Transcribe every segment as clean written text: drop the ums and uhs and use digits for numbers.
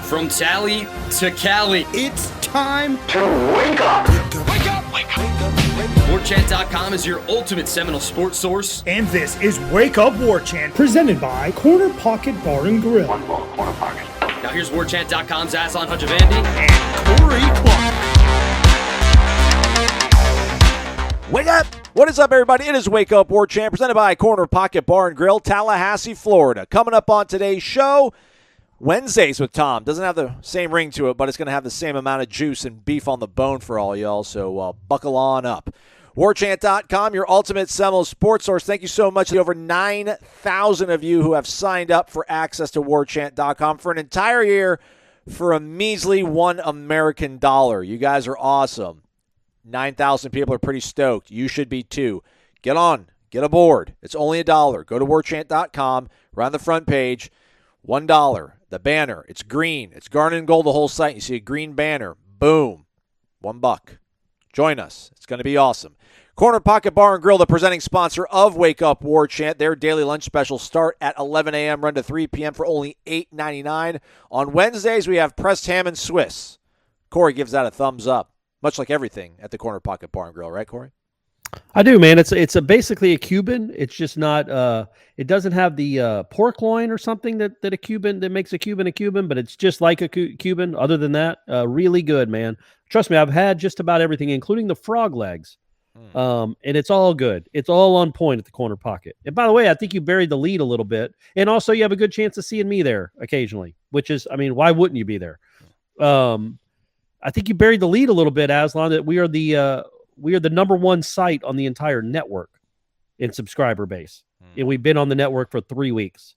From Tally to Cali, it's time to wake up. Wake up! Wake up! Warchant.com is your ultimate Seminole sports source. And this is Wake Up Warchant, presented by Corner Pocket Bar and Grill. One ball, corner pocket. Now here's Warchant.com's Aslan Hutchavandi and Corey Clark. Wake up! What is up, everybody? It is Wake Up Warchant, presented by Corner Pocket Bar and Grill, Tallahassee, Florida. Coming up on today's show, Wednesdays with Tom. Doesn't have the same ring to it, but it's going to have the same amount of juice and beef on the bone for all y'all, so buckle on up. Warchant.com, your ultimate Seminoles sports source. Thank you so much to the over 9,000 of you who have signed up for access to Warchant.com for an entire year for a measly $1 American dollar. You guys are awesome. 9,000 people are pretty stoked. You should be too. Get on. Get aboard. It's only $1. Go to Warchant.com. Right on the front page. $1. The banner. It's green. It's garnet and gold, the whole site. You see a green banner. Boom. $1. Join us. It's going to be awesome. Corner Pocket Bar and Grill, the presenting sponsor of Wake Up Warchant. Their daily lunch specials start at 11 a.m., run to 3 p.m. for only $8.99. On Wednesdays, we have pressed ham and Swiss. Corey gives that a thumbs up. Much like everything at the Corner Pocket Bar and Grill, right, Corey? I do, man. It's basically a Cuban. It's just not. It doesn't have the pork loin or something that a Cuban that makes a Cuban, but it's just like a Cuban. Other than that, really good, man. Trust me, I've had just about everything, including the frog legs, and it's all good. It's all on point at the Corner Pocket. And by the way, I think you buried the lead a little bit, and also you have a good chance of seeing me there occasionally. Which is, I mean, why wouldn't you be there? I think you buried the lead a little bit, Aslan, that we are the number one site on the entire network in subscriber base. And we've been on the network for 3 weeks.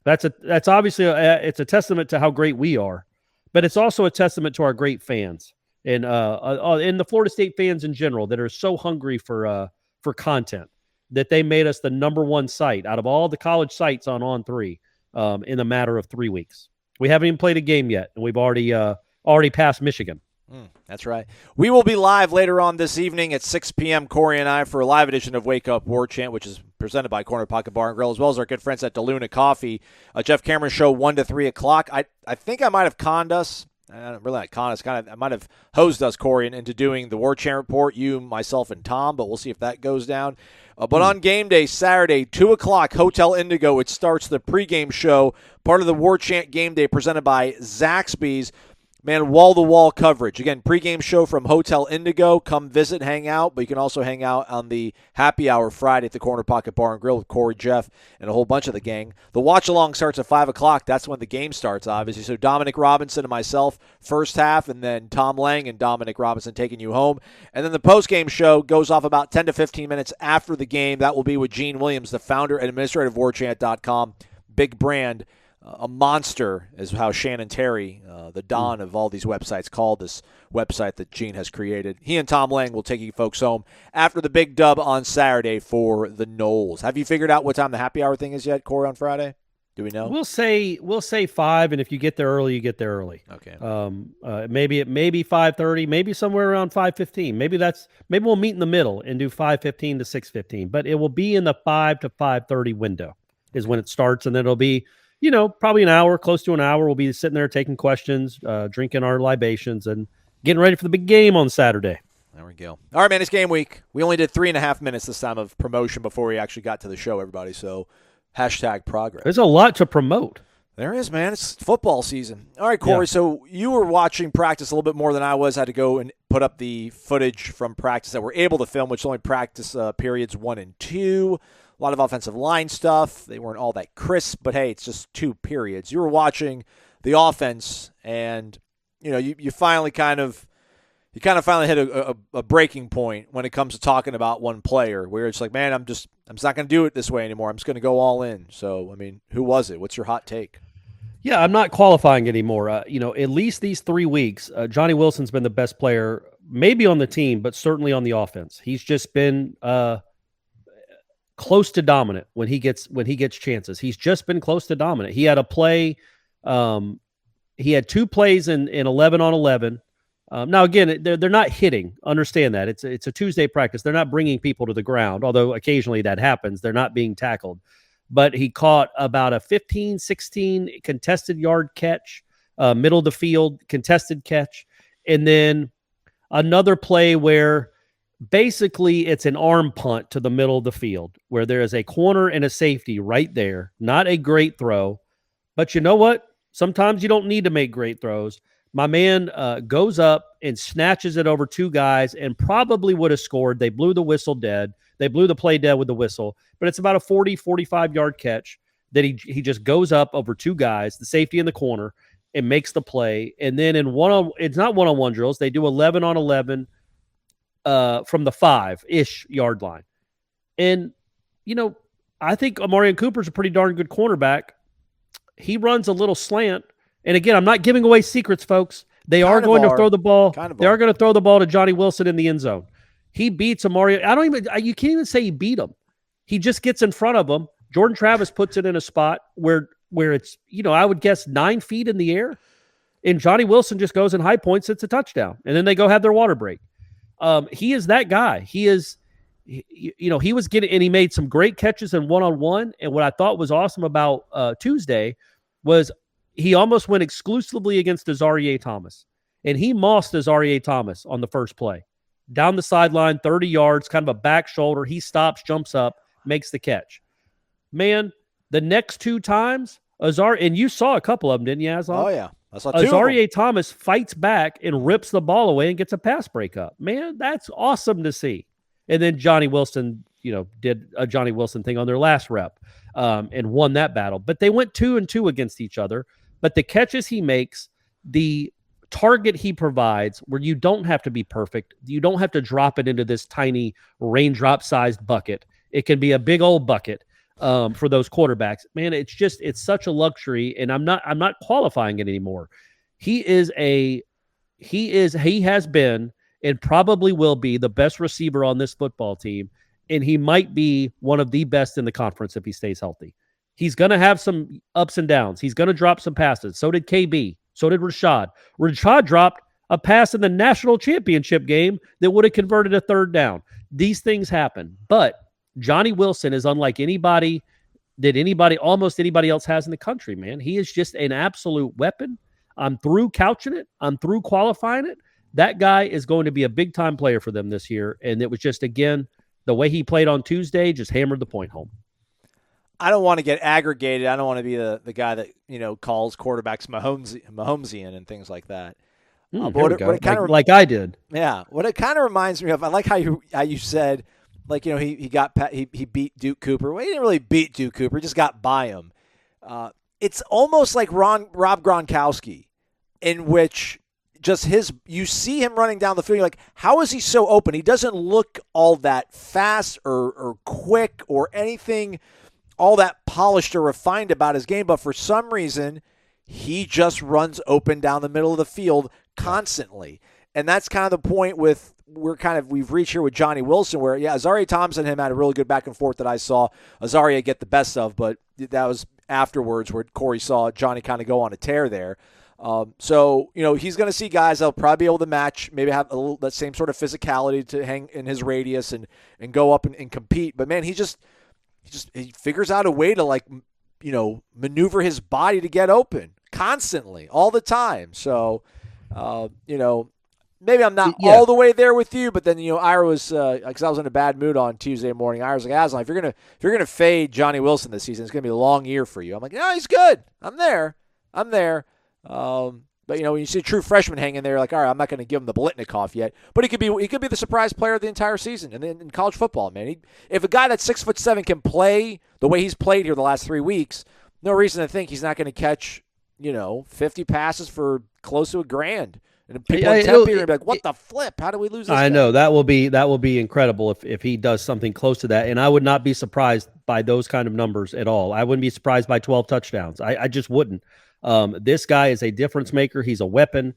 That's obviously it's a testament to how great we are, but it's also a testament to our great fans and the Florida State fans in general that are so hungry for content that they made us the number one site out of all the college sites on On3 in a matter of 3 weeks. We haven't even played a game yet, and we've already passed Michigan. That's right. We will be live later on this evening at 6 p.m., Corey and I, for a live edition of Wake Up Warchant, which is presented by Corner Pocket Bar and Grill, as well as our good friends at DeLuna Coffee. Jeff Cameron show 1 to 3 o'clock. I think I might have conned us. Really not conned us. I might have hosed us, Corey, into doing the Warchant Report, you, myself, and Tom, but we'll see if that goes down. But on game day, Saturday, 2 o'clock, Hotel Indigo, it starts the pregame show, part of the Warchant game day presented by Zaxby's. Man, wall-to-wall coverage. Again, pregame show from Hotel Indigo. Come visit, hang out, but you can also hang out on the happy hour Friday at the Corner Pocket Bar and Grill with Corey, Jeff, and a whole bunch of the gang. The watch-along starts at 5 o'clock. That's when the game starts, obviously. So Dominic Robinson and myself, first half, and then Tom Lang and Dominic Robinson taking you home. And then the postgame show goes off about 10 to 15 minutes after the game. That will be with Gene Williams, the founder and administrator of Warchant.com. Big brand. A monster is how Shannon Terry, the Don of all these websites, called this website that Gene has created. He and Tom Lang will take you folks home after the big dub on Saturday for the Noles. Have you figured out what time the happy hour thing is yet, Corey, on Friday? Do we know? We'll say 5, and if you get there early, you get there early. Okay. Maybe 5:30, maybe somewhere around 5:15. Maybe we'll meet in the middle and do 5:15 to 6:15. But it will be in the 5 to 5:30 window is when it starts, and then it'll be, probably an hour, close to an hour. We'll be sitting there taking questions, drinking our libations, and getting ready for the big game on Saturday. There we go. All right, man, it's game week. We only did 3.5 minutes this time of promotion before we actually got to the show, everybody. So #progress. There's a lot to promote. There is, man. It's football season. All right, Corey, So you were watching practice a little bit more than I was. I had to go and put up the footage from practice that we're able to film, which is only practice periods 1 and 2. A lot of offensive line stuff. They weren't all that crisp, but hey, it's just 2 periods. You were watching the offense, and you finally finally hit a breaking point when it comes to talking about one player, where it's like, man, I'm just not going to do it this way anymore. I'm just going to go all in. So, I mean, who was it? What's your hot take? Yeah, I'm not qualifying anymore. At least these 3 weeks, Johnny Wilson's been the best player, maybe on the team, but certainly on the offense. He's just been close to dominant when he gets chances. He's just been close to dominant. He had a play. He had 2 plays in 11 on 11. Now again, they're not hitting. Understand that it's a Tuesday practice. They're not bringing people to the ground, although occasionally that happens. They're not being tackled. But he caught about a 15, 16 contested yard catch. middle of the field, contested catch. And then another play where basically it's an arm punt to the middle of the field where there is a corner and a safety right there. Not a great throw, but you know what? Sometimes you don't need to make great throws. My man goes up and snatches it over two guys and probably would have scored. They blew the whistle dead. They blew the play dead with the whistle, but it's about a 40, 45-yard catch that he just goes up over two guys, the safety in the corner, and makes the play. And then it's not one-on-one drills. They do 11 on 11 from the 5-ish yard line. And, I think Amarian Cooper's a pretty darn good cornerback. He runs a little slant. And again, I'm not giving away secrets, folks. They are going to throw the ball. They are going to throw the ball to Johnny Wilson in the end zone. He beats Amari. You can't even say he beat him. He just gets in front of him. Jordan Travis puts it in a spot where it's, I would guess 9 feet in the air. And Johnny Wilson just goes in high points. It's a touchdown. And then they go have their water break. He is that guy. He was getting, and he made some great catches in one-on-one. And what I thought was awesome about Tuesday was he almost went exclusively against Azareye'h Thomas. And he mossed Azareye'h Thomas on the first play. Down the sideline, 30 yards, kind of a back shoulder. He stops, jumps up, makes the catch. Man, the next 2 times, and you saw a couple of them, didn't you, Aslan? Oh, yeah. I saw 2 Azareye'h Thomas fights back and rips the ball away and gets a pass breakup. Man, that's awesome to see. And then Johnny Wilson, did a Johnny Wilson thing on their last rep and won that battle. But they went 2-2 against each other. But the catches he makes, the target he provides, where you don't have to be perfect, you don't have to drop it into this tiny raindrop-sized bucket. It can be a big old bucket for those quarterbacks. Man, it's such a luxury, and I'm not qualifying it anymore. He has been and probably will be the best receiver on this football team, and he might be one of the best in the conference if he stays healthy. He's going to have some ups and downs. He's going to drop some passes. So did KB. So did Rashad. Rashad dropped a pass in the national championship game that would have converted a 3rd down. These things happen. But Johnny Wilson is unlike almost anybody else has in the country, man. He is just an absolute weapon. I'm through couching it. I'm through qualifying it. That guy is going to be a big-time player for them this year. And it was just, again, the way he played on Tuesday just hammered the point home. I don't want to get aggregated. I don't want to be the guy that, calls quarterbacks Mahomesian and things like that. But it kind of like I did. Yeah. What it kind of reminds me of, I like how you said, he beat Duke Cooper. Well, he didn't really beat Duke Cooper. He just got by him. It's almost like Rob Gronkowski, in which you see him running down the field. You're like, how is he so open? He doesn't look all that fast or quick or anything all that polished or refined about his game, but for some reason, he just runs open down the middle of the field constantly. And that's kind of the point we've reached here with Johnny Wilson, where, Azareye'h Thomas and him had a really good back and forth that I saw Azareye'h get the best of, but that was afterwards where Corey saw Johnny kind of go on a tear there. So, he's going to see guys that'll probably be able to match, maybe have that same sort of physicality to hang in his radius and go up and compete. But, man, he figures out a way to maneuver his body to get open constantly, all the time. So, maybe I'm not all the way there with you, but then, Ira was, because I was in a bad mood on Tuesday morning. Ira was like, Aslan, if you're going to fade Johnny Wilson this season, it's going to be a long year for you. I'm like, no, he's good. I'm there. But when you see a true freshman hanging there, like, all right, I'm not going to give him the Blitnikoff yet, but he could be the surprise player of the entire season. And then in college football, man, if a guy that's 6'7" can play the way he's played here the last 3 weeks, no reason to think he's not going to catch 50 passes for close to $1,000. And people in Tempe are going to be like, what the flip? How do we lose this guy? I know that will be incredible if he does something close to that. And I would not be surprised by those kind of numbers at all. I wouldn't be surprised by 12 touchdowns. I just wouldn't. This guy is a difference maker. He's a weapon.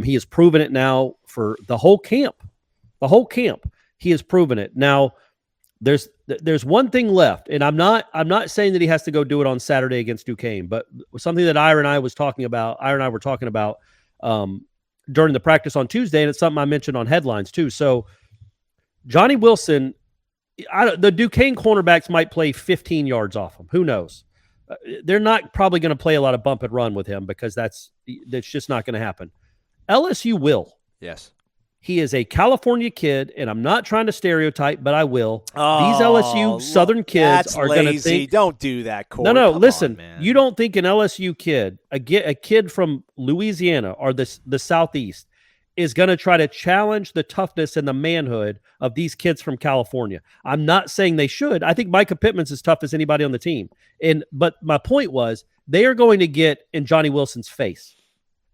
He has proven it now for the whole camp. He has proven it. Now, there's one thing left, and I'm not saying that he has to go do it on Saturday against Duquesne, but something that Ira and I were talking about during the practice on Tuesday, and it's something I mentioned on headlines too. So Johnny Wilson, the Duquesne cornerbacks might play 15 yards off him. Who knows? They're not probably going to play a lot of bump and run with him because that's just not going to happen. LSU will. Yes. He is a California kid, and I'm not trying to stereotype, but I will. Oh, these LSU Southern kids are going to think. Don't do that, Corey. No, Come listen. on, man. You don't think an LSU kid, a kid from Louisiana or the Southeast, is going to try to challenge the toughness and the manhood of these kids from California. I'm not saying they should. I think Micah Pittman's as tough as anybody on the team. But my point was they are going to get in Johnny Wilson's face.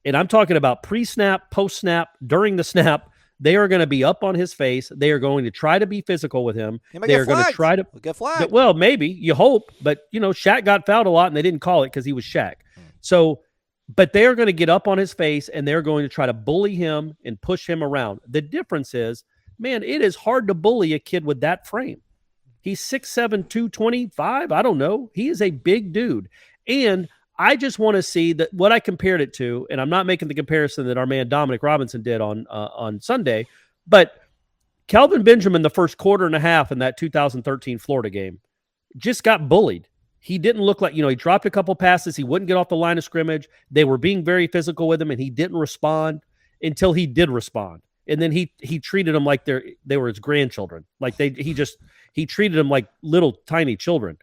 And I'm talking about pre-snap, post-snap, during the snap. They are going to be up on his face. They are going to try to be physical with him. They are going to try to get flagged. Well, maybe. You hope. But, Shaq got fouled a lot, and they didn't call it because he was Shaq. So, but they are going to get up on his face, and they're going to try to bully him and push him around. The difference is, man, it is hard to bully a kid with that frame. He's 6'7", 225. I don't know. He is a big dude. And I just want to see that what I compared it to, and I'm not making the comparison that our man Dominic Robinson did on Sunday, but Kelvin Benjamin, the first quarter and a half in that 2013 Florida game, just got bullied. He didn't look like, he dropped a couple passes. He wouldn't get off the line of scrimmage. They were being very physical with him, and he didn't respond until he did respond. And then he treated them like they were his grandchildren. Like he treated them like little tiny children.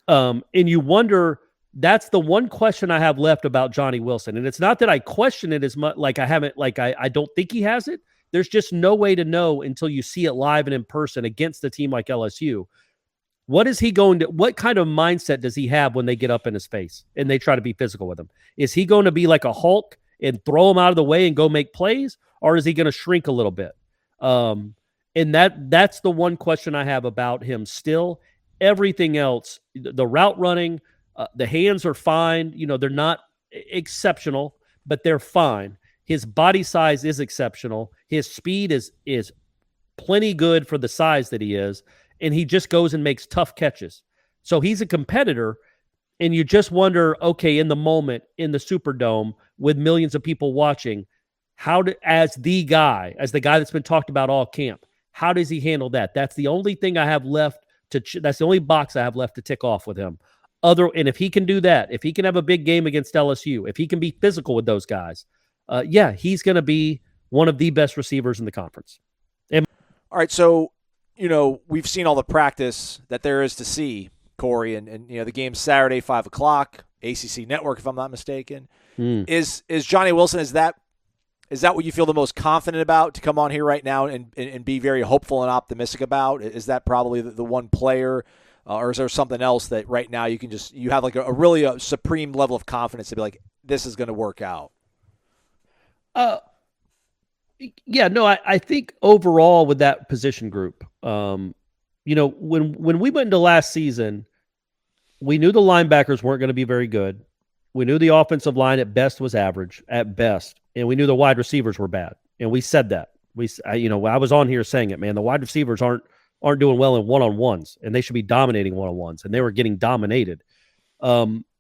And you wonder. That's the one question I have left about Johnny Wilson. And it's not that I question it as much, like I don't think he has it. There's just no way to know until you see it live and in person against a team like LSU. What kind of mindset does he have when they get up in his face and they try to be physical with him? Is he going to be like a Hulk and throw him out of the way and go make plays? Or is he going to shrink a little bit? And that's the one question I have about him still. Everything else, the route running, the hands are fine. They're not exceptional, but they're fine. His body size is exceptional. His speed is plenty good for the size that he is, and he just goes and makes tough catches. So he's a competitor, and you just wonder, okay, in the moment, in the Superdome, with millions of people watching, as the guy that's been talked about all camp, how does he handle that? That's the only thing I have left that's the only box I have left to tick off with him. And if he can do that, if he can have a big game against LSU, if he can be physical with those guys, he's going to be one of the best receivers in the conference. All right, so, we've seen all the practice that there is to see, Corey, and the game's Saturday, 5 o'clock, ACC Network, if I'm not mistaken. Is Johnny Wilson, is that what you feel the most confident about to come on here right now and be very hopeful and optimistic about? Is that probably the one player? Or is there something else that right now you have like a really supreme level of confidence to be like, this is going to work out? I think overall with that position group, when we went into last season, we knew the linebackers weren't going to be very good. We knew the offensive line at best was average at best, and we knew the wide receivers were bad. And we said that. I was on here saying it, man. The wide receivers aren't doing well in one-on-ones, and they should be dominating one-on-ones, and they were getting dominated.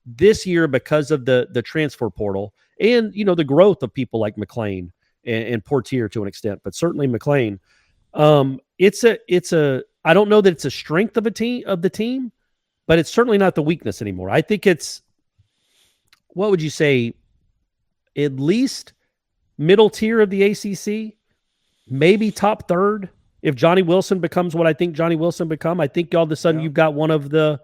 This year, because of the transfer portal and, the growth of people like McClain and Portier to an extent, but certainly McClain, I don't know that it's a strength of the team, but it's certainly not the weakness anymore. I think it's, what would you say, at least middle tier of the ACC, maybe top third. If Johnny Wilson becomes what I think Johnny Wilson become, I think all of a sudden you've got one of the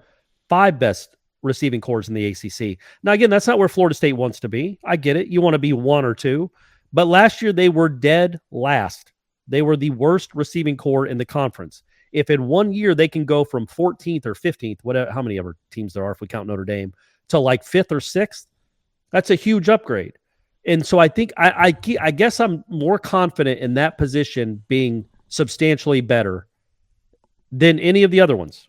5 best receiving corps in the ACC. Now, again, that's not where Florida State wants to be. I get it. You want to be 1 or 2. But last year they were dead last. They were the worst receiving corps in the conference. If in 1 year they can go from 14th or 15th, whatever, how many ever teams there are if we count Notre Dame, to like 5th or 6th, that's a huge upgrade. And so I think I guess I'm more confident in that position being substantially better than any of the other ones.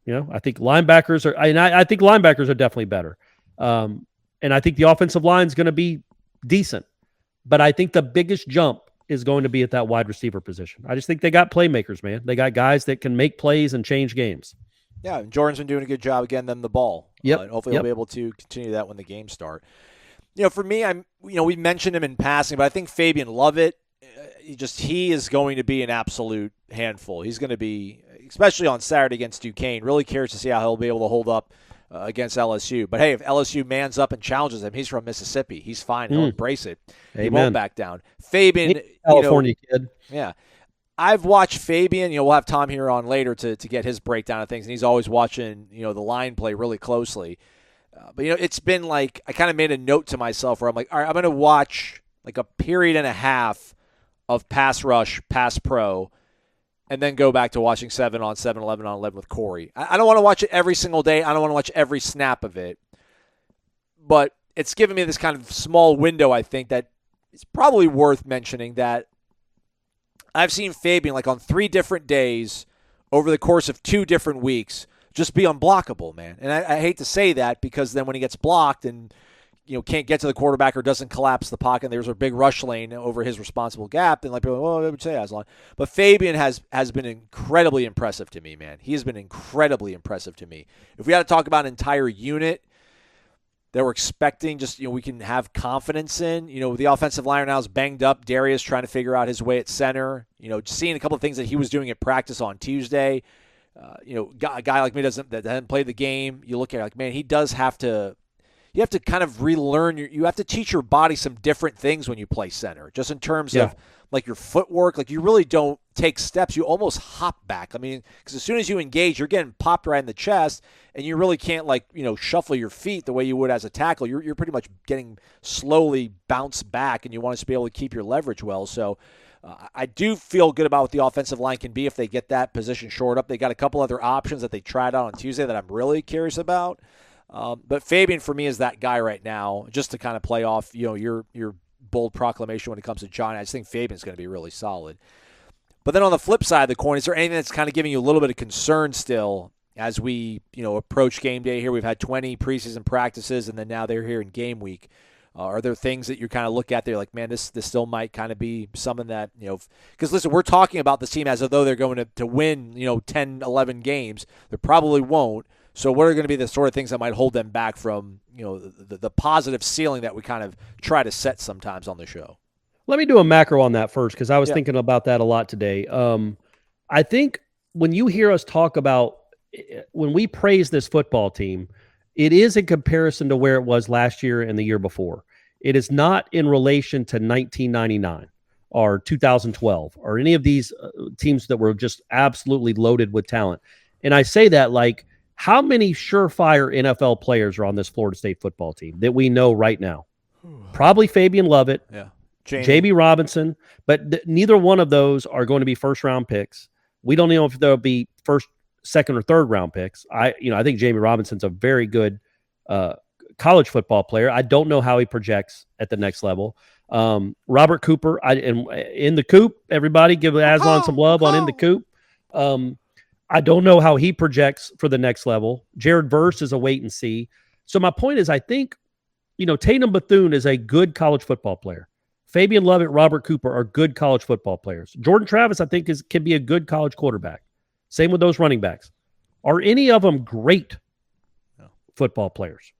I think linebackers are, I think linebackers are definitely better. And I think the offensive line is going to be decent, but I think the biggest jump is going to be at that wide receiver position. I just think they got playmakers, man. They got guys that can make plays and change games. Yeah, Jordan's been doing a good job getting them the ball. Yep. And hopefully he'll be able to continue that when the games start. For me, we mentioned him in passing, but I think Fabian Lovett, he is going to be an absolute handful. He's going to be, especially on Saturday against Duquesne, really curious to see how he'll be able to hold up against LSU. But hey, if LSU mans up and challenges him, he's from Mississippi. He's fine. He'll embrace it. He won't back down. Fabian, California kid. Yeah. I've watched Fabian. We'll have Tom here on later to get his breakdown of things, and he's always watching, the line play really closely. But, it's been like I kind of made a note to myself where I'm like, all right, I'm going to watch like a period and a half of pass rush, pass pro, and then go back to watching 7 on 7, 11 on 11 with Corey. I don't want to watch it every single day. I don't want to watch every snap of it. But it's given me this kind of small window, I think, that it's probably worth mentioning that I've seen Fabian like on 3 different days over the course of 2 different weeks just be unblockable, man. And I hate to say that because then when he gets blocked and can't get to the quarterback or doesn't collapse the pocket, and there's a big rush lane over his responsible gap, then like people, I would say Aslan. But Fabian has been incredibly impressive to me, man. He has been incredibly impressive to me. If we had to talk about an entire unit that we're expecting, just we can have confidence in. The offensive line now is banged up. Darius trying to figure out his way at center. Just seeing a couple of things that he was doing at practice on Tuesday. A guy like me that hasn't played the game. You look at it like, man, he does have to. You have to kind of relearn. You have to teach your body some different things when you play center, just in terms of like your footwork. Like you really don't take steps. You almost hop back. I mean, because as soon as you engage, you're getting popped right in the chest, and you really can't shuffle your feet the way you would as a tackle. You're pretty much getting slowly bounced back, and you want to be able to keep your leverage well. So I do feel good about what the offensive line can be if they get that position shored up. They got a couple other options that they tried out on Tuesday that I'm really curious about. But Fabian, for me, is that guy right now, just to kind of play off, your bold proclamation when it comes to John. I just think Fabian's going to be really solid. But then on the flip side of the coin, is there anything that's kind of giving you a little bit of concern still as we, approach game day here? We've had 20 preseason practices, and then now they're here in game week. Are there things that you kind of look at there like, man, this still might kind of be something that, because listen, we're talking about this team as though they're going to win, 10, 11 games. They probably won't. So what are going to be the sort of things that might hold them back from, the positive ceiling that we kind of try to set sometimes on the show? Let me do a macro on that first, because I was thinking about that a lot today. I think when you hear us talk about, when we praise this football team, it is in comparison to where it was last year and the year before. It is not in relation to 1999 or 2012 or any of these teams that were just absolutely loaded with talent. And I say that like, how many surefire NFL players are on this Florida State football team that we know right now? Probably Fabian Lovett, J.B. Robinson, but neither one of those are going to be first-round picks. We don't know if they'll be first, second, or third-round picks. I think J.B. Robinson's a very good college football player. I don't know how he projects at the next level. Robert Cooper, in the coop, everybody give Aslan some love on in the coop. I don't know how he projects for the next level. Jared Verse is a wait and see. So my point is, I think, Tatum Bethune is a good college football player. Fabian Lovett, Robert Cooper are good college football players. Jordan Travis, I think, can be a good college quarterback. Same with those running backs. Are any of them great football players?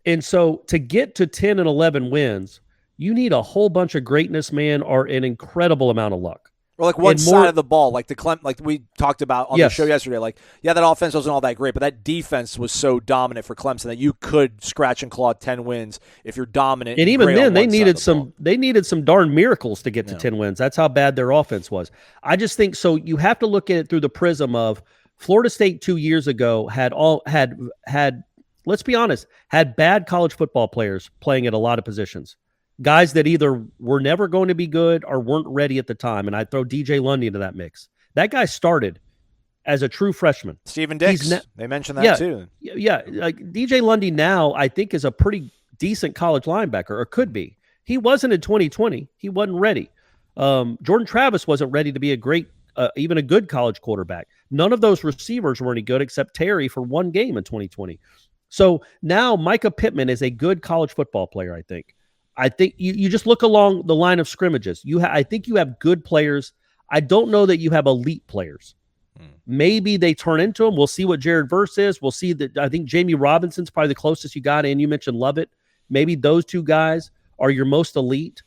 And so to get to 10 and 11 wins, you need a whole bunch of greatness, man, or an incredible amount of luck. Or like one side of the ball, like like we talked about on the show yesterday. Like, that offense wasn't all that great, but that defense was so dominant for Clemson that you could scratch and claw 10 wins if you're dominant. And even then, they needed some darn miracles to get to 10 wins. That's how bad their offense was. I just think so. You have to look at it through the prism of Florida State 2 years ago had let's be honest, had bad college football players playing at a lot of positions. Guys that either were never going to be good or weren't ready at the time. And I throw DJ Lundy into that mix. That guy started as a true freshman. Stephen Dix, they mentioned that too. Yeah, like DJ Lundy now I think is a pretty decent college linebacker, or could be. He wasn't in 2020. He wasn't ready. Jordan Travis wasn't ready to be a great, even a good college quarterback. None of those receivers were any good except Terry for one game in 2020. So now Micah Pittman is a good college football player, I think. I think you just look along the line of scrimmages. I think you have good players. I don't know that you have elite players. Maybe they turn into them. We'll see what Jared Verse is. We'll see that. I think Jamie Robinson's probably the closest you got. And you mentioned Lovett. Maybe those two guys are your most elite,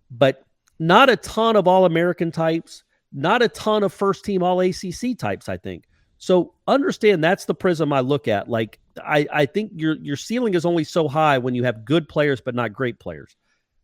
but not a ton of All-American types, not a ton of first-team All-ACC types, I think. So understand that's the prism I look at. Like, I think your ceiling is only so high when you have good players but not great players.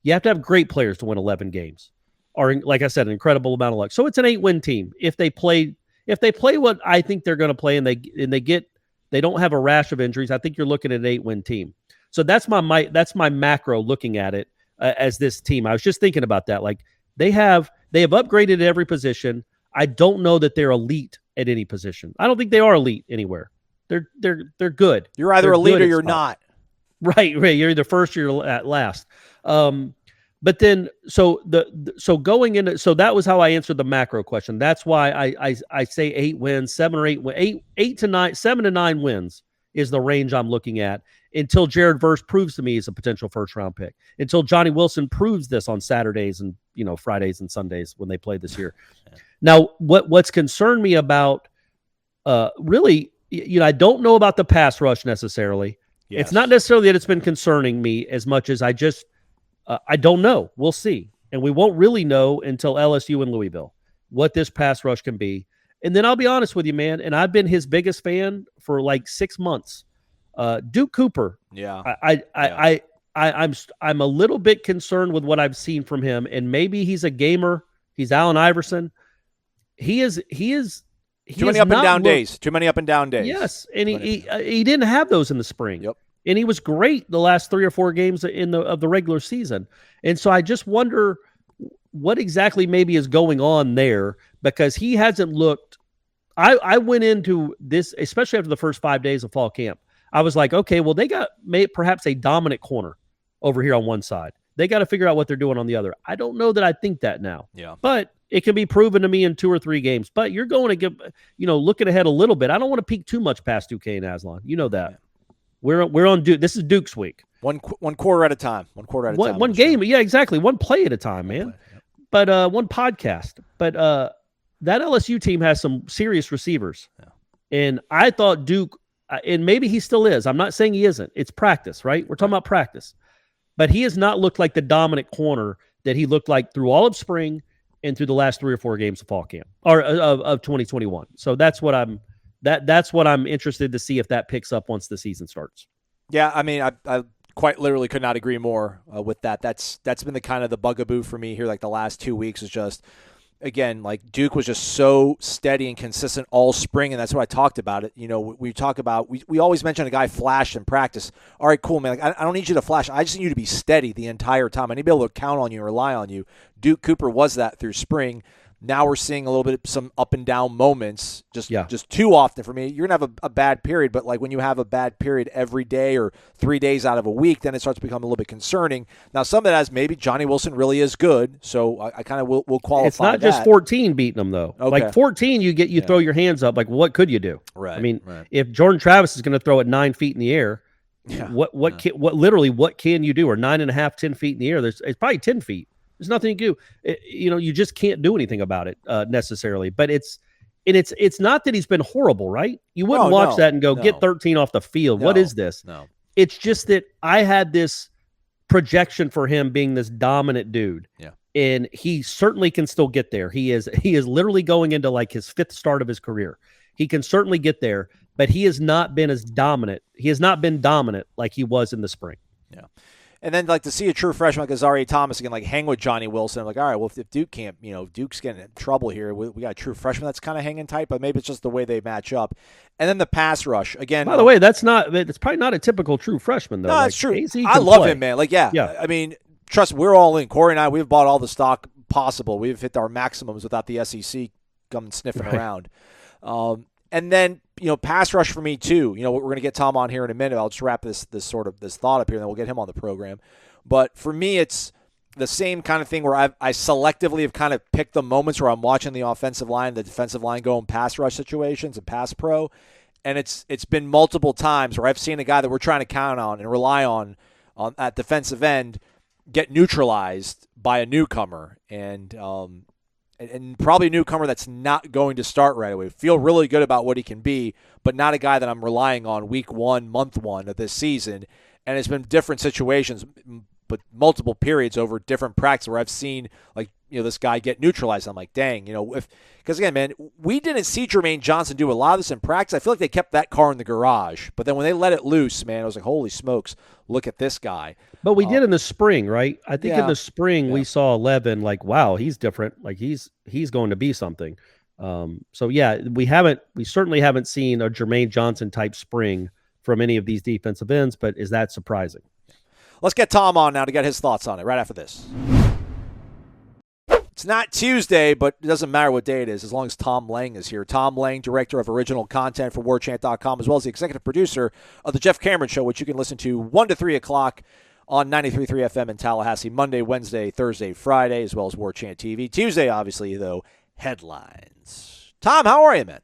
You have to have great players to win 11 games, or like I said, an incredible amount of luck. So it's an 8-win team if they play what I think they're going to play, and they don't have a rash of injuries. I think you're looking at an 8-win team. So that's my macro looking at it as this team. I was just thinking about that. Like they have upgraded at every position. I don't know that they're elite at any position. I don't think they are elite anywhere. They're good. You're either elite or you're not. Right. You're either first or you're at last. But then, so going into, so that was how I answered the macro question. That's why I say 8 wins, 7 or 8 to 9, 7 to 9 wins is the range I'm looking at until Jared Verse proves to me he's a potential first round pick. Until Johnny Wilson proves this on Saturdays and Fridays and Sundays when they play this year. Now, what's concerned me about really, I don't know about the pass rush necessarily. Yes. It's not necessarily that it's been concerning me as much as I don't know. We'll see. And we won't really know until LSU and Louisville what this pass rush can be. And then I'll be honest with you, man, and I've been his biggest fan for like 6 months. Duke Cooper. Yeah. I'm a little bit concerned with what I've seen from him, and maybe he's a gamer. He's Allen Iverson. He is too many up and down days. Too many up and down days. Yes, and he didn't have those in the spring. Yep. And he was great the last 3 or 4 games of the regular season. And so I just wonder what exactly maybe is going on there, because he hasn't looked. I went into this, especially after the first 5 days of fall camp. I was like, okay, well, they got perhaps a dominant corner over here on one side. They got to figure out what they're doing on the other. I don't know that I think that now. Yeah. But it can be proven to me in 2 or 3 games. But you're going to give, looking ahead a little bit. I don't want to peek too much past Duke and Aslan. You know that. Yeah. We're on Duke. This is Duke's week. One quarter at a time. One game. Yeah, exactly. One play at a time, man. Yep. But one podcast. But that LSU team has some serious receivers. Yeah. And I thought Duke, and maybe he still is. I'm not saying he isn't. It's practice, right? We're talking about practice. But he has not looked like the dominant corner that he looked like through all of spring and through the last 3 or 4 games of fall camp or of 2021. So that's what I'm interested to see if that picks up once the season starts. Yeah, I mean, I quite literally could not agree more with that. That's been the kind of the bugaboo for me here, like the last 2 weeks is just, again, like Duke was just so steady and consistent all spring, and that's what I talked about it. We talk about, we always mention a guy flashed in practice. All right, cool, man. Like, I don't need you to flash. I just need you to be steady the entire time. I need to be able to count on you and rely on you. Duke Cooper was that through spring. Now we're seeing a little bit of some up and down moments, just too often for me. You're going to have a bad period, but like when you have a bad period every day or 3 days out of a week, then it starts to become a little bit concerning. Now, some of that is maybe Johnny Wilson really is good, so I kind of will qualify. It's not just 14 beating them, though. Okay. Like 14, you throw your hands up. Like, what could you do? Right. I mean, if Jordan Travis is going to throw it 9 feet in the air, what can you do? Or 9.5, 10 feet in the air? It's probably 10 feet. There's nothing you can do. You just can't do anything about it necessarily. But it's not that he's been horrible, right? You wouldn't watch that and go, get 13 off the field. What is this? No. It's just that I had this projection for him being this dominant dude. Yeah. And he certainly can still get there. He is literally going into like his 5th start of his career. He can certainly get there, but he has not been as dominant. He has not been dominant like he was in the spring. Yeah. And then, like, to see a true freshman like Azareye'h Thomas again, like, hang with Johnny Wilson. I'm like, all right, well, if Duke can't, Duke's getting in trouble here. We got a true freshman that's kind of hanging tight, but maybe it's just the way they match up. And then the pass rush again. By the way, it's probably not a typical true freshman though. No, it's true. I love him, man. Like, yeah. I mean, trust me, we're all in. Corey and I, we've bought all the stock possible. We've hit our maximums without the SEC coming sniffing around. And then, pass rush for me too. We're going to get Tom on here in a minute. I'll just wrap this thought up here, and then we'll get him on the program. But for me, it's the same kind of thing where I selectively have kind of picked the moments where I'm watching the offensive line, the defensive line go in pass rush situations and pass pro. And it's been multiple times where I've seen a guy that we're trying to count on and rely on at defensive end get neutralized by a newcomer. And probably a newcomer that's not going to start right away. Feel really good about what he can be, but not a guy that I'm relying on week 1, month 1 of this season. And it's been different situations, but multiple periods over different practices where I've seen like this guy get neutralized. I'm like, dang, because again, man, we didn't see Jermaine Johnson do a lot of this in practice. I feel like they kept that car in the garage, but then when they let it loose, man, I was like, holy smokes, look at this guy. But we did in the spring, right? I think in the spring we saw 11, like, wow, he's different. Like he's going to be something. So yeah, we certainly haven't seen a Jermaine Johnson type spring from any of these defensive ends, but is that surprising? Let's get Tom on now to get his thoughts on it right after this. It's not Tuesday, but it doesn't matter what day it is as long as Tom Lang is here. Tom Lang, director of original content for warchant.com, as well as the executive producer of The Jeff Cameron Show, which you can listen to 1 to 3 o'clock on 93.3 FM in Tallahassee, Monday, Wednesday, Thursday, Friday, as well as Warchant TV. Tuesday, obviously, though, headlines. Tom, how are you, man?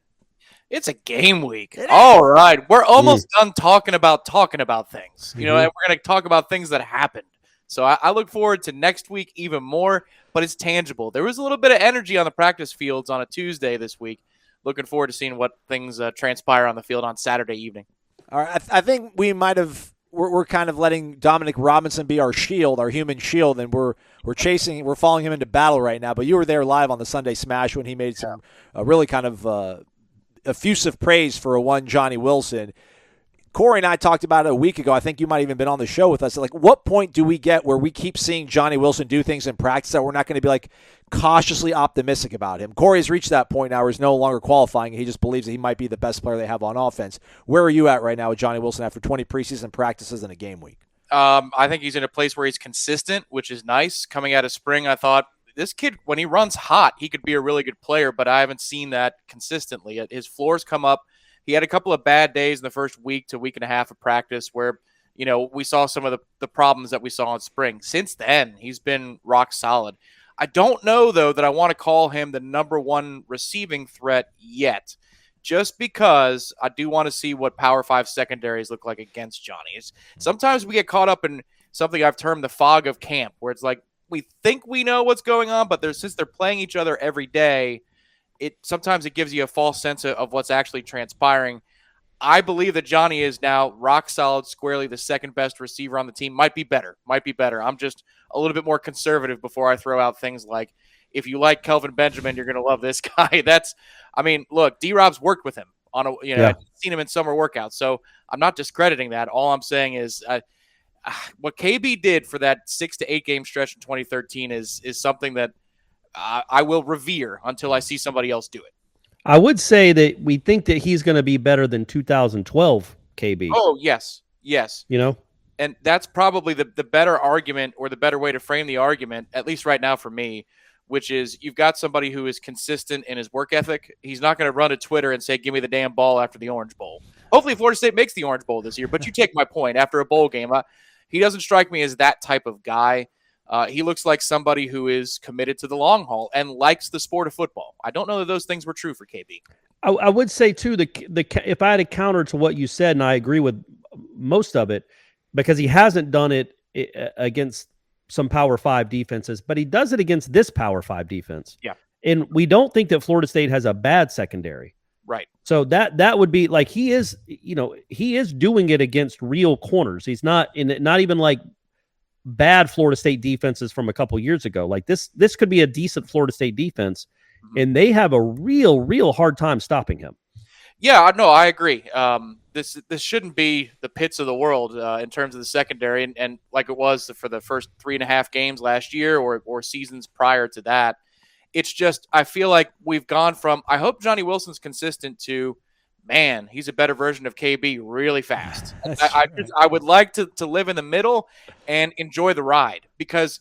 It's a game week. All right. We're almost done talking about things. And we're going to talk about things that happened. So I look forward to next week even more, but it's tangible. There was a little bit of energy on the practice fields on a Tuesday this week. Looking forward to seeing what things transpire on the field on Saturday evening. All right. I think we might have we're kind of letting Dominic Robinson be our shield, our human shield, and we're following him into battle right now. But you were there live on the Sunday Smash when he made some really kind of effusive praise for one Johnny Wilson. Corey and I talked about it a week ago. I think you might have even been on the show with us. Like, what point do we get where we keep seeing Johnny Wilson do things in practice that we're not going to be like cautiously optimistic about him? Corey's reached that point now where he's no longer qualifying. He just believes that he might be the best player they have on offense. Where are you at right now with Johnny Wilson after 20 preseason practices and a game week? I think he's in a place where he's consistent, which is nice. Coming out of spring, I thought this kid, when he runs hot, he could be a really good player, but I haven't seen that consistently. His floors come up. He had a couple of bad days in the first week to week and a half of practice where, we saw some of the problems that we saw in spring. Since then, he's been rock solid. I don't know, though, that I want to call him the number one receiving threat yet, just because I do want to see what Power 5 secondaries look like against Johnny. Sometimes we get caught up in something I've termed the fog of camp, where it's like we think we know what's going on, but since they're playing each other every day, sometimes it gives you a false sense of what's actually transpiring. I believe that Johnny is now rock solid, squarely the second best receiver on the team. Might be better. I'm just a little bit more conservative before I throw out things like, if you like Kelvin Benjamin, you're going to love this guy. Look, D-Rob's worked with him on I've seen him in summer workouts, so I'm not discrediting that. All I'm saying is what KB did for that 6 to 8 game stretch in 2013 is something that I will revere until I see somebody else do it. I would say that we think that he's going to be better than 2012 KB. Oh, yes. And that's probably the better argument, or the better way to frame the argument, at least right now for me, which is you've got somebody who is consistent in his work ethic. He's not going to run to Twitter and say, give me the damn ball after the Orange Bowl. Hopefully Florida State makes the Orange Bowl this year, but you take my point. After a bowl game, he doesn't strike me as that type of guy. He looks like somebody who is committed to the long haul and likes the sport of football. I don't know that those things were true for KB. I would say, too, if I had a counter to what you said, and I agree with most of it, because he hasn't done it against some Power 5 defenses, but he does it against this Power 5 defense. Yeah. And we don't think that Florida State has a bad secondary. Right. So that would be like he is doing it against real corners. He's not even like bad Florida State defenses from a couple years ago. Like this could be a decent Florida State defense, and they have a real hard time stopping him. Yeah, no, I agree. This shouldn't be the pits of the world in terms of the secondary, and like it was for the first 3.5 games last year or seasons prior to that. It's just I feel like we've gone from I hope Johnny Wilson's consistent to, man, he's a better version of KB really fast. I would like to live in the middle and enjoy the ride, because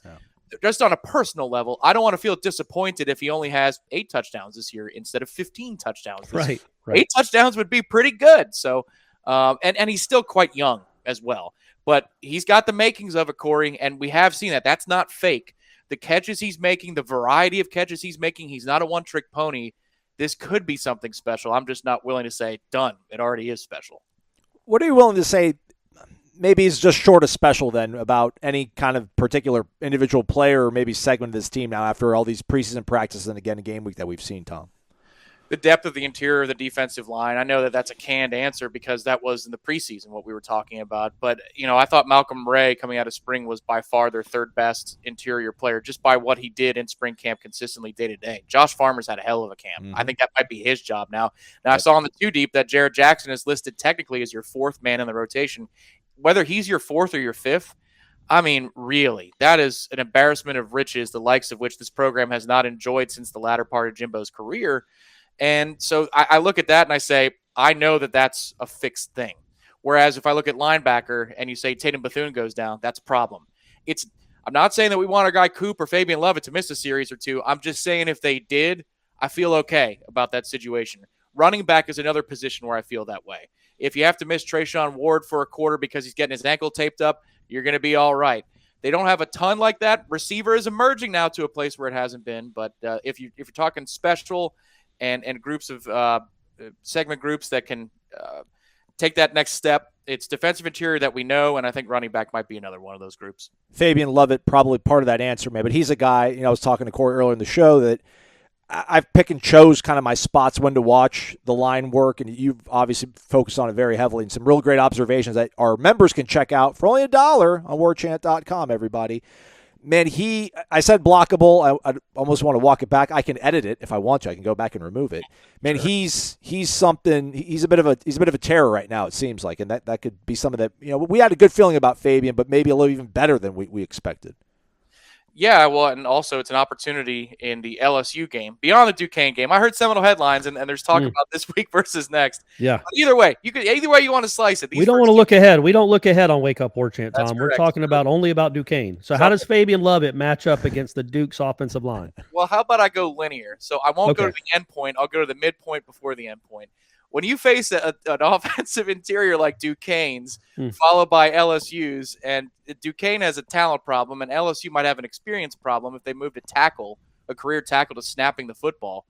just on a personal level, I don't want to feel disappointed if he only has 8 touchdowns this year instead of 15 touchdowns this year. Right. 8 touchdowns would be pretty good. So, and he's still quite young as well. But he's got the makings of it, Corey, and we have seen that. That's not fake. The catches he's making, the variety of catches he's making, he's not a one-trick pony. This could be something special. I'm just not willing to say, done. It already is special. What are you willing to say maybe he's just short of special then about any kind of particular individual player or maybe segment of this team now after all these preseason practices and again a game week that we've seen, Tom? the depth of the interior of the defensive line. I know that that's a canned answer because that was in the preseason what we were talking about. But, I thought Malcolm Ray coming out of spring was by far their third best interior player just by what he did in spring camp consistently day to day. Josh Farmer's had a hell of a camp. I think that might be his job now. Now, I saw on the 2 Deep that Jared Jackson is listed technically as your 4th man in the rotation. Whether he's your 4th or your 5th, I mean, really, that is an embarrassment of riches, the likes of which this program has not enjoyed since the latter part of Jimbo's career. And so I look at that and I say, I know that that's a fixed thing. Whereas if I look at linebacker and you say Tatum Bethune goes down, that's a problem. I'm not saying that we want our guy Coop or Fabian Lovett to miss a series or two. I'm just saying if they did, I feel okay about that situation. Running back is another position where I feel that way. If you have to miss Trayshawn Ward for a quarter because he's getting his ankle taped up, you're going to be all right. They don't have a ton like that. Receiver is emerging now to a place where it hasn't been. But if you're talking special and groups of segment groups that can take that next step, it's defensive interior that we know, and I think running back might be another one of those groups. Fabian Lovett, probably part of that answer, man. But he's a guy, I was talking to Corey earlier in the show that I've picked and chose kind of my spots when to watch the line work, and you've obviously focused on it very heavily. And some real great observations that our members can check out for only $1 on warchant.com, everybody. Man, I said blockable. I almost want to walk it back. I can edit it if I want to. I can go back and remove it. Man, sure. He's something. He's a bit of a terror right now, it seems like, and that could be some of that. We had a good feeling about Fabian, but maybe a little even better than we expected. Yeah, well, and also it's an opportunity in the LSU game, beyond the Duquesne game. I heard Seminole headlines, and there's talk about this week versus next. Yeah. But either way you want to slice it. We don't want to look ahead. We don't look ahead on Wake Up Warchant, Tom. That's We're correct. talking only about Duquesne. So how does Fabian Lovett match up against the Duke's offensive line? Well, how about I go linear? So I won't go to the end point. I'll go to the midpoint before the end point. When you face an offensive interior like Duquesne's, followed by LSU's, and Duquesne has a talent problem, and LSU might have an experience problem if they move to a career tackle to snapping the football.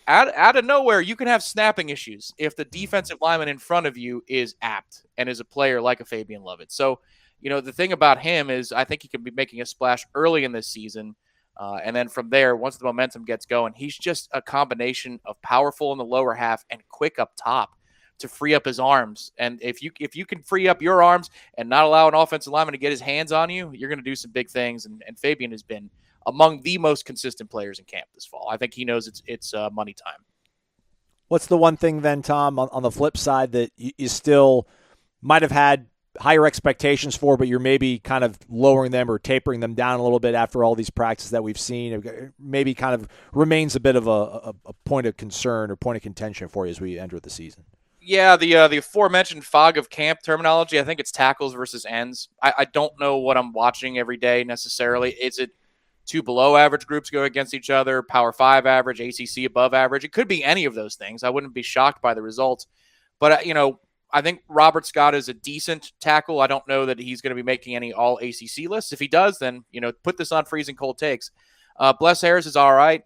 Out of nowhere, you can have snapping issues if the defensive lineman in front of you is apt and is a player like a Fabian Lovett. So, the thing about him is I think he can be making a splash early in this season. And then from there, once the momentum gets going, he's just a combination of powerful in the lower half and quick up top to free up his arms. And if you can free up your arms and not allow an offensive lineman to get his hands on you, you're going to do some big things. And Fabian has been among the most consistent players in camp this fall. I think he knows it's money time. What's the one thing then, Tom, on the flip side that you still might have had higher expectations for, but you're maybe kind of lowering them or tapering them down a little bit after all these practices that we've seen? Maybe kind of remains a bit of a point of concern or point of contention for you as we enter the season. Yeah, the aforementioned fog of camp terminology, I think it's tackles versus ends. I don't know what I'm watching every day necessarily. Is it two below average groups go against each other, Power 5 average, ACC above average? It could be any of those things. I wouldn't be shocked by the results. But, I think Robert Scott is a decent tackle. I don't know that he's going to be making any all ACC lists. If he does, then, put this on freezing cold takes. Bless Harris is all right.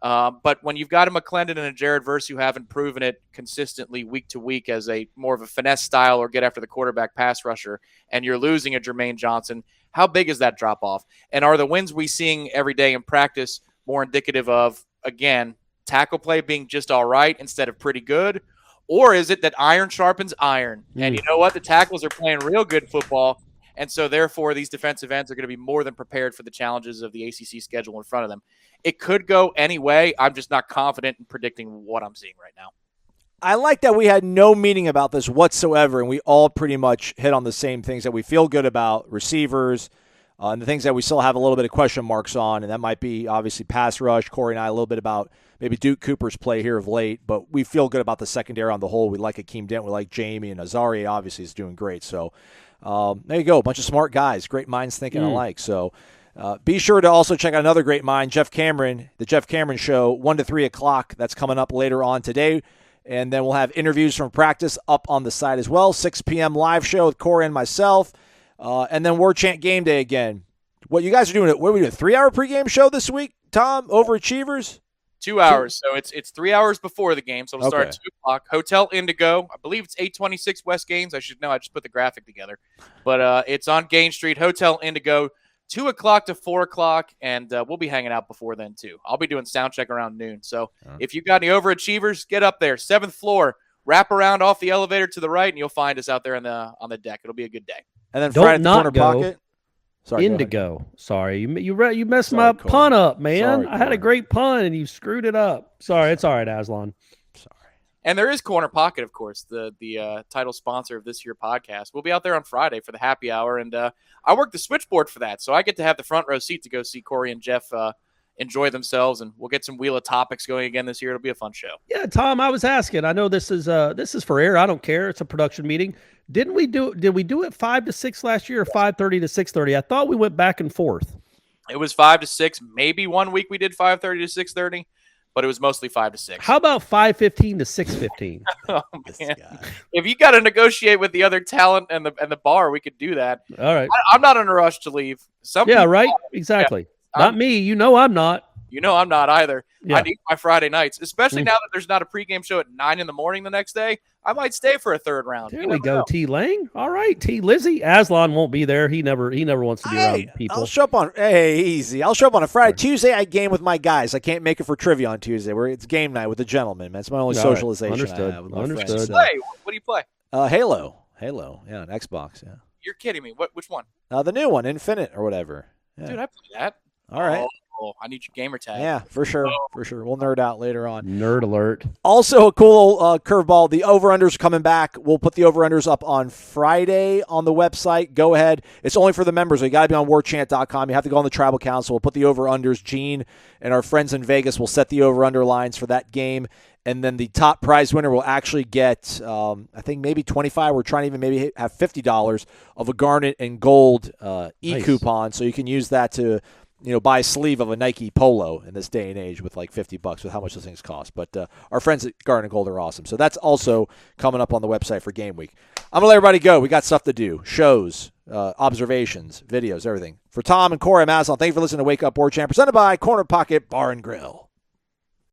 But when you've got a McClendon and a Jared Verse who haven't proven it consistently week to week as a more of a finesse style or get after the quarterback pass rusher, and you're losing a Jermaine Johnson, how big is that drop off? And are the wins we seeing every day in practice more indicative of, again, tackle play being just all right instead of pretty good? Or is it that iron sharpens iron? And you know what? The tackles are playing real good football. And so, therefore, these defensive ends are going to be more than prepared for the challenges of the ACC schedule in front of them. It could go any way. I'm just not confident in predicting what I'm seeing right now. I like that we had no meeting about this whatsoever, and we all pretty much hit on the same things that we feel good about: receivers, and the things that we still have a little bit of question marks on, and that might be obviously pass rush. Corey and I a little bit about maybe Duke Cooper's play here of late, but we feel good about the secondary on the whole. We like Akeem Dent, we like Jamie, and Azaria obviously is doing great. So there you go, a bunch of smart guys, great minds thinking alike. So be sure to also check out another great mind, Jeff Cameron, the Jeff Cameron Show, 1 to 3 o'clock. That's coming up later on today. And then we'll have interviews from practice up on the side as well. 6 p.m. live show with Corey and myself. And then Warchant Game Day again. What you guys are doing? What are we doing? 3-hour pregame show this week, Tom? Overachievers? 2 hours. So it's 3 hours before the game. So it'll start at 2 o'clock. Hotel Indigo. I believe it's 826 West Gaines. I should know. I just put the graphic together. But it's on Gaines Street. Hotel Indigo. 2 o'clock to 4 o'clock, and we'll be hanging out before then, too. I'll be doing sound check around noon. So if you got any overachievers, get up there. 7th floor, wrap around off the elevator to the right, and you'll find us out there on the deck. It'll be a good day. And then Don't Friday at the not Corner go. Pocket. Sorry, Indigo. Sorry, you messed Sorry, my Corey. pun up, man. Sorry, I had a Corey. great pun and you screwed it up. Sorry, it's all right, Aslan. And there is Corner Pocket, of course, the title sponsor of this year podcast. We'll be out there on Friday for the happy hour, and I work the switchboard for that, so I get to have the front row seat to go see Corey and Jeff enjoy themselves, and we'll get some Wheel of Topics going again this year. It'll be a fun show. Yeah, Tom, I was asking. I know this is for air. I don't care. It's a production meeting. Did we do it 5 to 6 last year or 5:30 to 6:30? I thought we went back and forth. It was 5 to 6. Maybe one week we did 5:30 to 6:30, but it was mostly 5 to 6. How about 5:15 to 6:15? Oh, man. If you got to negotiate with the other talent and the bar, we could do that. All right. I'm not in a rush to leave. Some Yeah, people right. are. Exactly. Yeah. Not me. You know I'm not. You know I'm not either. Yeah. I need my Friday nights, especially now that there's not a pregame show at 9 in the morning the next day. I might stay for a third round. There You we never go. know. T Lang. All right. T Lizzie. Aslan won't be there. He never wants to be around people. I'll show up on easy. I'll show up on a Friday. Tuesday I game with my guys. I can't make it for trivia on Tuesday. It's game night with the gentlemen, man. It's my only All right. socialization Understood. I have with my Understood. friends. So. Play. What do you play? Halo, yeah, an Xbox, yeah. You're kidding me. Which one? The new one, Infinite or whatever. Yeah. Dude, I play that. All right. Oh, I need your gamer tag. Yeah, for sure. We'll nerd out later on. Nerd alert. Also, a cool curveball. The over-unders are coming back. We'll put the over-unders up on Friday on the website. Go ahead. It's only for the members. You got to be on warchant.com. You have to go on the Tribal Council. We'll put the over-unders. Gene and our friends in Vegas will set the over-under lines for that game. And then the top prize winner will actually get, I think, maybe $25. We're trying to even maybe have $50 of a Garnet and Gold e-coupon. So you can use that to buy a sleeve of a Nike Polo in this day and age with like $50 with how much those things cost. But our friends at Garnet and Gold are awesome. So that's also coming up on the website for Game Week. I'm going to let everybody go. We got stuff to do. Shows, observations, videos, everything. For Tom and Corey, I'm Aslan. Thank you for listening to Wake Up Warchant, presented by Corner Pocket Bar and Grill.